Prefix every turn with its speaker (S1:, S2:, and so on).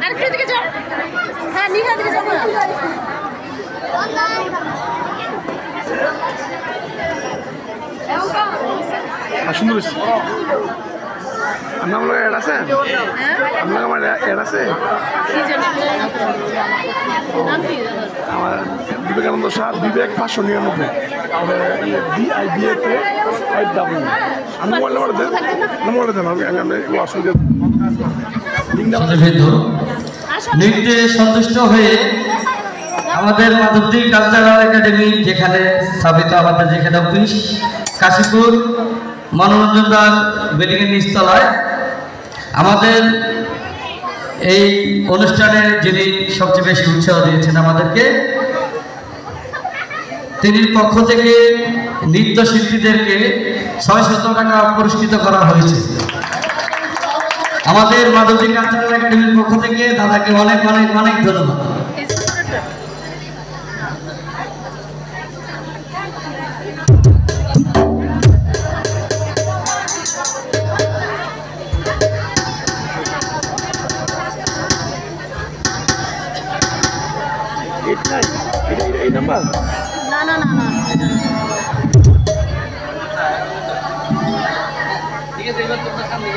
S1: আরেকটু দিকে যাও। হ্যাঁ নিহা দিকে যাবো না।
S2: সুন্দর আপনার আমার অ্যাড আছে? আপনার আমার অ্যাড আছে? আমার বিবেকানন্দ শাহ বিবেক 599 DIBAK 5W আমি মোবাইল নাম্বার দেন মোবাইলটা দেন আমি অসুবিধা
S3: নৃত্যে সন্তুষ্ট হয়ে আমাদের মাধবদী কালচারাল একাডেমি যেখানে স্থাপিত আমাদের যেখানে অফিস কাশীপুর মনোরঞ্জন দাস বিল্ডিংয়ের নিচতলায় আমাদের এই অনুষ্ঠানে যিনি সবচেয়ে বেশি উৎসাহ দিয়েছেন আমাদেরকে, তিনি পক্ষ থেকে নৃত্যশিল্পীদেরকে 600 টাকা পুরস্কৃত করা হয়েছে। আমাদের মাধবদী কালচারাল একাডেমির পক্ষ থেকে দাদাকে অনেক অনেক অনেক ধন্যবাদ।
S2: এই নাম্বার
S1: না না না না ঠিক আছে এবার তোমরা সামনে